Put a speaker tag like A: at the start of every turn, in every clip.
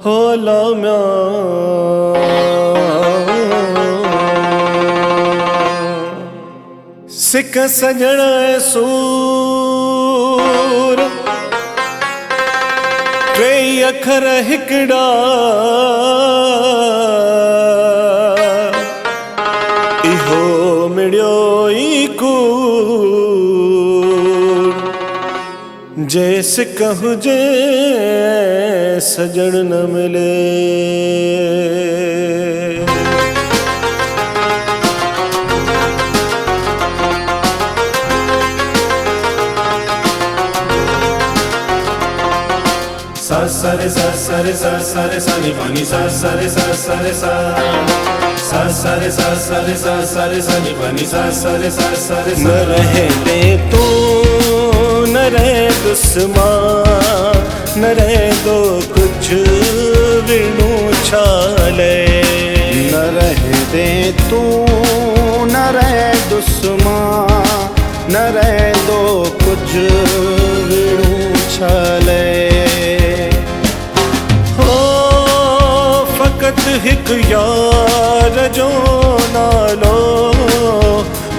A: होला म्या सिक सजण सूर टे अखर हिकड़ा इहो मिड़ियो ई कूड़ जैस हुजे सजण न मिले। सा सा रे सा सा रे सा सा रे सा नी पानी सा सा रे सा सा रे सा सा सा रे सा सा रे सा सा रे सा नी पानी सा सा रे सा सा रे सा। न रहे दे तू न रहे दुश्मन न रहे दो कुछ विणु छाले।
B: न रहे दे तू न रहे दुश्मन न रहे दो कुछ विणु छाले।
A: हिक यार जो नालो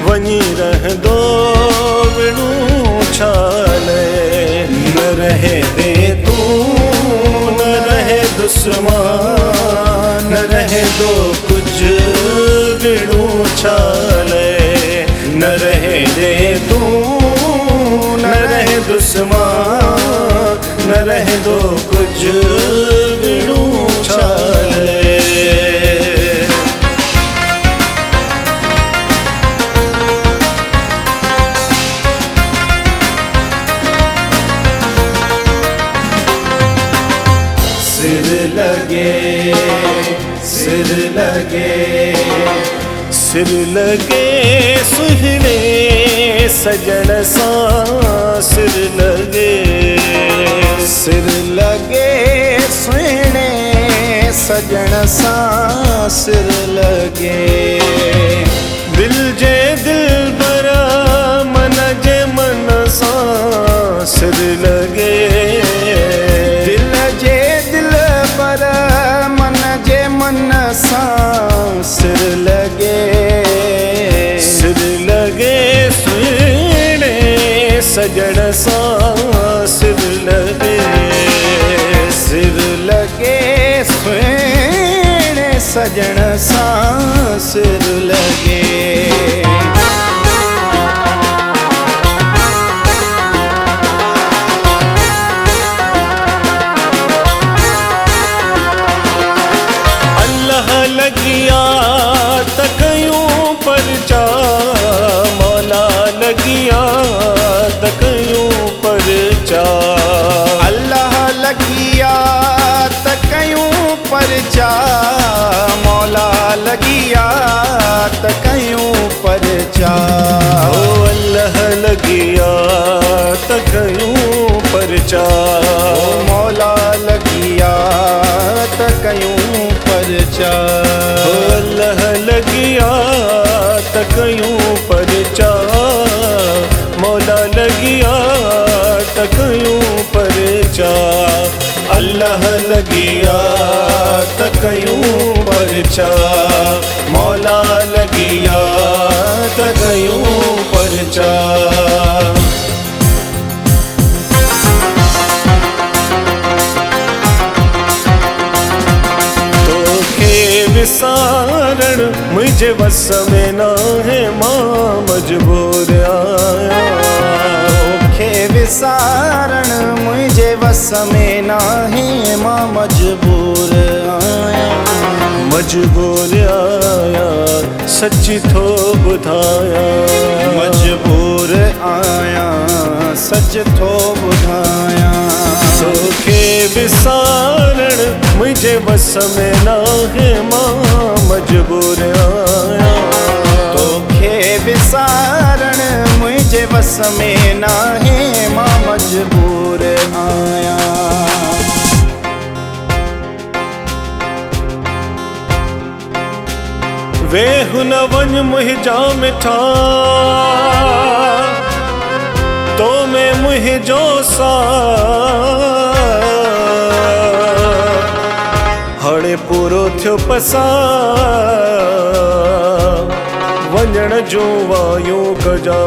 A: वनी रह दो विणु छाले। न रहे दे तू न रहे दुश्मन न रहे दो कुछ विणु छाले। न रहे दे तू न रहे दुश्मन न रहे दो कुछ विणु छाले। सिर लगे सिर लगे सिर लगे सुहने सजन सा सिर लगे
B: सिर लगे सुहने सजन सा सिर लगे।
A: दिल जे दिल बरा मन जे मन सा सिर लगे।
B: दिल जे दिल बरा मन जे मन सा सिर लगे।
A: सिर लगे सुने सजन सा सिर लगे।
B: सिर लगे सुने सजन सा सिर लगे।
A: लगिया तकयूं परचा मौला लगिया तकयूं परचा।
B: अल्लाह लगिया तकयूं परचा मौला लगिया तकयूं परचा।
A: ओ अल्लाह लगिया तकयूं परचा
B: मौला लगिया तकयूं परचा।
A: ओ अल्लाह लगिया तकयूं परचा मौला लगिया तकयूं परचा। अल्लाह लगिया तकयूं परचा मौला लगिया तकयूं परचा। विसारण मुझे बस में ना है मां मजबूर आया।
B: खे विसारण मुझे बस में ना है मां मजबूर आया।
A: मजबूर आया सच्ची थो बुधाया।
B: मजबूर आया सच थो बुधाया।
A: सोखे विसारण मुझे बस में ना है मां मजबूर आया।
B: तोखे विसारण मुझे बस में ना है मां मजबूर आया।
A: वे हुन वन मुहिजा मिठा तो मैं मुहिजो सा
B: पूरो थियो पसार वञण जो वायूं कजा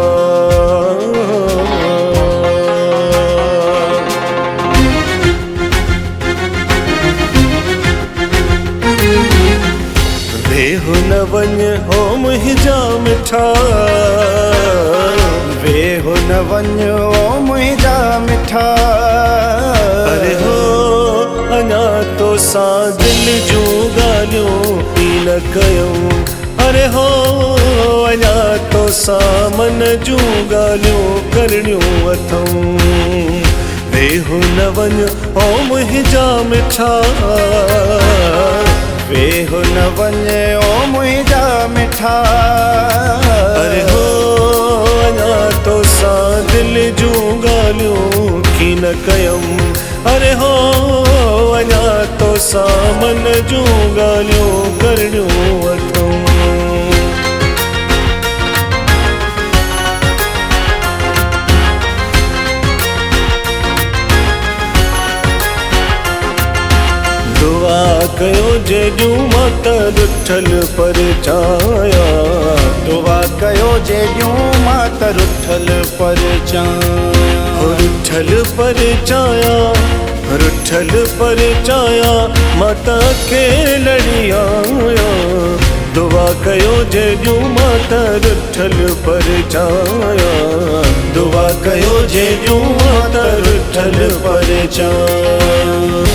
B: वेहो न वञ हो मुंहिंजा मिठा
C: वेहो न वञ ओ मुंहिंजा मिठा
B: अरे हो अञा तो सां दिल जूं ॻाल्हियूं ई न कयूं अरे हो अञा तो सां मन जूं ॻाल्हियूं करणियूं अथऊं वेहो न वञ ओ मुंहिंजा मिठा
C: वेहो न वञ ओ मुंहिंजा मिठा
B: अरे हो अञा तो सां दिल जूं ॻाल्हियूं की न कयूं अरे हो अञा तो सां मन जूं ॻाल्हियूं करणियूं अथऊं दुआ कयो जेॾियूं मां त रुठल पर चाहियां
C: दुआ कयो जेॾियूं मां त रुठल पर चाहियां
B: रुठल पर चाहियां मां तव्हांखे लड़ी आहियां दुआ कयो जेॾियूं मां त रुठल पर चाहियां दुआ कयो जेॾियूं मां त रुठल पर चाहियां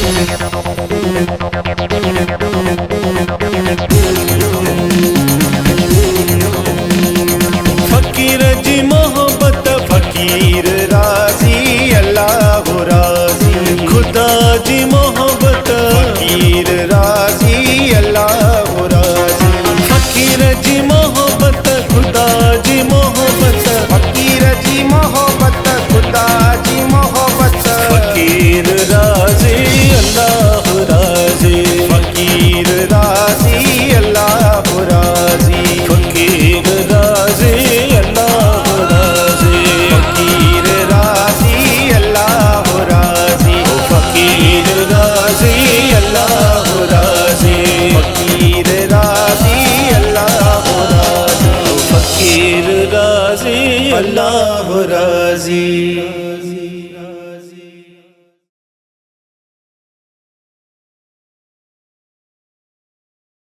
B: फकीर जी मोहब्बत
C: फकीर राज़ी अल्लाह राज़ी
B: खुदा जी मोहब्बत
C: फकीर राज़ी अल्लाह राज़ी
B: फकीर जी मोहब्बत खुदा जी मोहब्बत
C: फकीर जी मोहब्बत खुदा जी मोहब्बत
B: फकीर राज़ी अल्लाह राज़ी
C: फकीर राज़ी अल्लाह राज़ी
B: फकीर राज़ी अल्लाह राज़ी
C: फकीर राज़ी अल्लाह राज़ी
B: फकीर राज़ी अल्लाह राज़ी
C: फकीर राज़ी अल्लाह राज़ी
B: फकीर राज़ी अल्लाह राज़ी